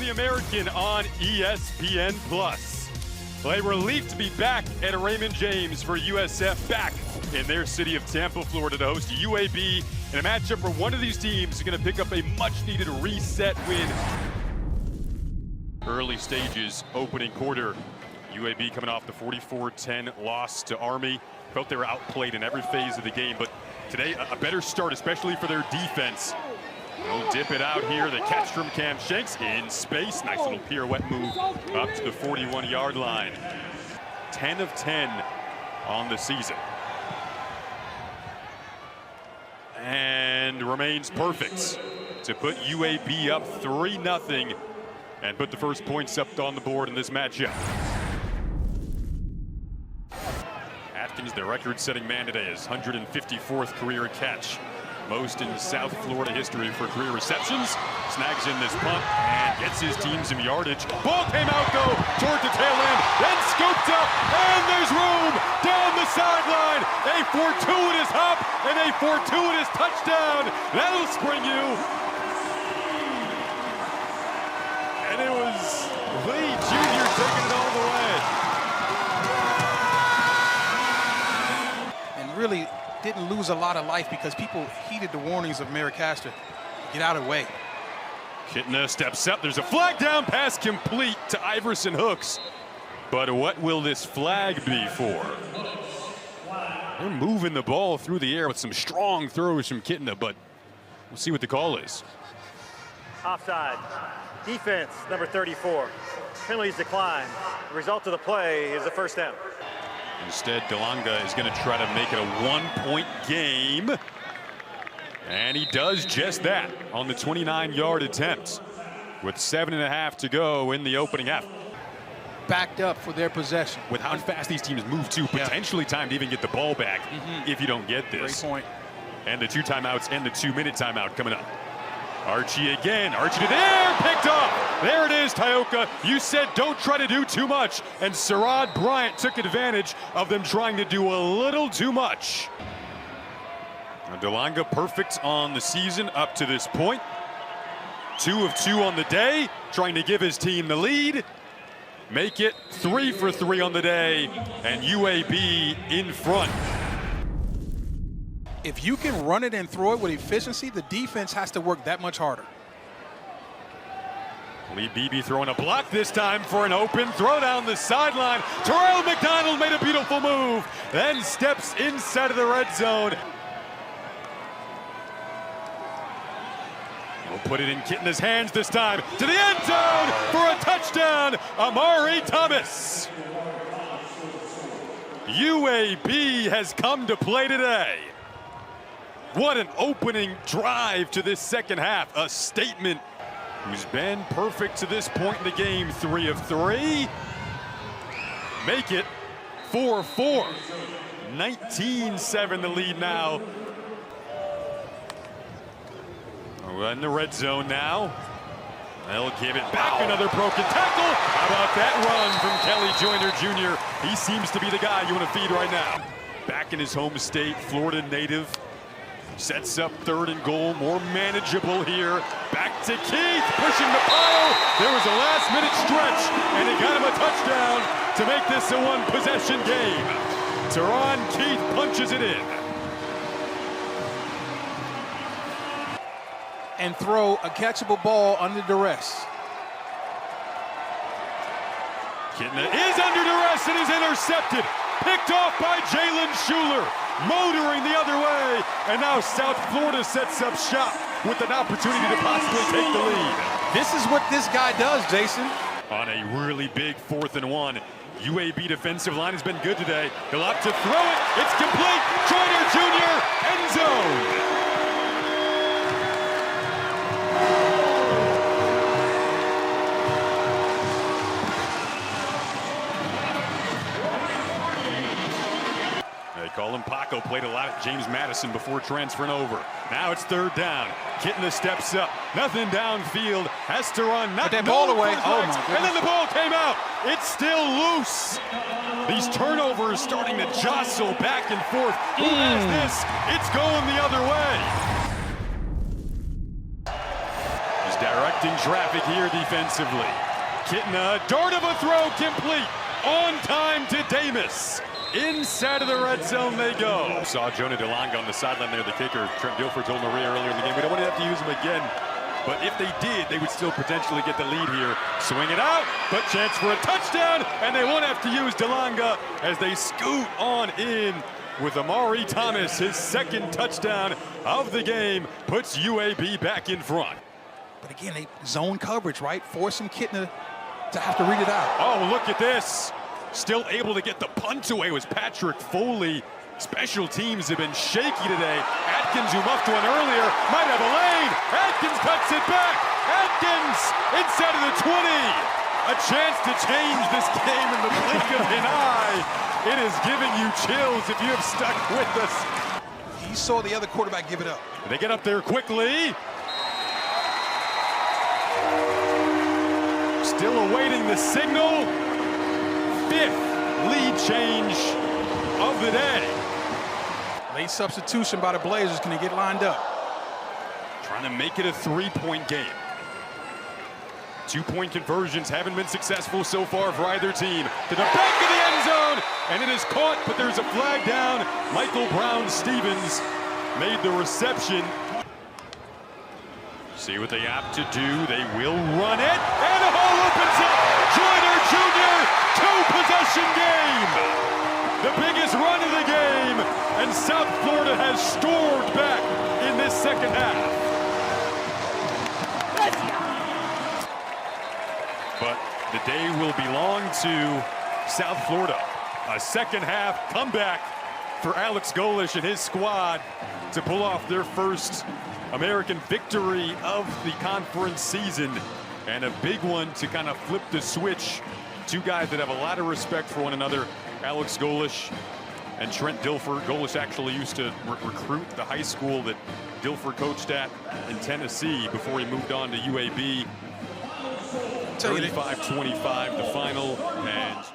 the American on ESPN+. Well, a relief to be back at Raymond James for USF, back in their city of Tampa, Florida, to host UAB in a matchup where one of these teams is going to pick up a much-needed reset win. Early stages, opening quarter. UAB coming off the 44-10 loss to Army. Felt they were outplayed in every phase of the game, but today a better start, especially for their defense. They'll dip it out here. The catch from Cam Shanks in space. Nice little pirouette move up to the 41-yard line. 10 of 10 on the season. And remains perfect to put UAB up 3-0 and put the first points up on the board in this matchup. Atkins, their record-setting man today, his 154th career catch. Most in South Florida history for career receptions. Snags in this punt and gets his team some yardage. Ball came out though toward the tail end, then scooped up, and there's room down the sideline. A fortuitous hop and a fortuitous touchdown. That'll spring you. And it was Lee Jr. taking it all the way. And really didn't lose a lot of life because people heeded the warnings of Maricaster. Get out of the way. Kitna steps up. There's a flag down, pass complete to Iverson Hooks. But what will this flag be for? They're moving the ball through the air with some strong throws from Kitna, but we'll see what the call is. Offside. Defense, number 34. Penalties decline. The result of the play is a first down. Instead, Delonga is going to try to make it a one-point game. And he does just that on the 29-yard attempt with 7.5 to go in the opening half. Backed up for their possession. With how fast these teams move to, potentially time to even get the ball back if you don't get this. Great point. And the 2 timeouts and the 2-minute timeout coming up. Archie again, Archie to there, picked off. There it is, Tioka. You said don't try to do too much, and Sherrod Bryant took advantage of them trying to do a little too much. Now Delonga perfect on the season up to this point. 2 of 2 on the day, trying to give his team the lead. Make it 3 for 3 on the day, and UAB in front. If you can run it and throw it with efficiency, the defense has to work that much harder. Lee Beebe throwing a block this time for an open throw down the sideline. Terrell McDonald made a beautiful move, then steps inside of the red zone. We'll put it in Kitna's hands this time to the end zone for a touchdown, Amari Thomas. UAB has come to play today. What an opening drive to this second half. A statement. Who's been perfect to this point in the game. 3 of 3. Make it 4-4. 19-7 the lead now. We're in the red zone now. They'll give it back. Another broken tackle. How about that run from Kelly Joyner Jr.? He seems to be the guy you want to feed right now. Back in his home state, Florida native. Sets up 3rd and goal, more manageable here. Back to Keith, pushing the pile. There was a last-minute stretch, and he got him a touchdown to make this a one-possession game. Teron Keith punches it in. And throw a catchable ball under duress. Kitna is under duress and is intercepted. Picked off by Jalen Schuler, motoring the other way, and now South Florida sets up shop with an opportunity to possibly take the lead. This is what this guy does, Jason. On a really big 4th and 1. UAB defensive line has been good today. They'll opt to throw it. It's complete. Joyner Jr. end zone. Colin Paco played a lot at James Madison before transferring over. Now it's 3rd down. Kitna steps up. Nothing downfield. Has to run. Not that ball away. Oh my goodness. And then the ball came out. It's still loose. These turnovers starting to jostle back and forth. Who has this? It's going the other way. As directing traffic here defensively. Kitna, dart of a throw complete. On time to Davis. Inside of the red zone they go. Saw Jonah DeLonga on the sideline there, the kicker. Trent Dilfer told Maria earlier in the game, we don't want to have to use him again. But if they did, they would still potentially get the lead here. Swing it out, but chance for a touchdown, and they won't have to use DeLonga as they scoot on in with Amari Thomas. His second touchdown of the game puts UAB back in front. But again, they zone coverage, right? Forcing Kitna to have to read it out. Oh, look at this. Still able to get the punt away was Patrick Foley. Special teams have been shaky today. Atkins, who muffed one earlier, might have a lane. Atkins cuts it back. Atkins inside of the 20. A chance to change this game in the blink of an eye. It is giving you chills if you have stuck with us. He saw the other quarterback give it up. They get up there quickly. Still awaiting the signal. Fifth lead change of the day. Late substitution by the Blazers. Can they get lined up? Trying to make it a three-point game. 2-point conversions haven't been successful so far for either team. To the back of the end zone, and it is caught, but there's a flag down. Michael Brown-Stevens made the reception. See what they have to do. They will run it, and the hole opens up. Joyner Jr., two-possession game. The biggest run of the game, and South Florida has stormed back in this second half. But the day will belong to South Florida. A second half comeback for Alex Golesh and his squad to pull off their first American victory of the conference season, and a big one to kind of flip the switch. Two guys that have a lot of respect for one another, Alex Golesh and Trent Dilfer. Golesh actually used to recruit the high school that Dilfer coached at in Tennessee before he moved on to UAB. 35-25 the final, and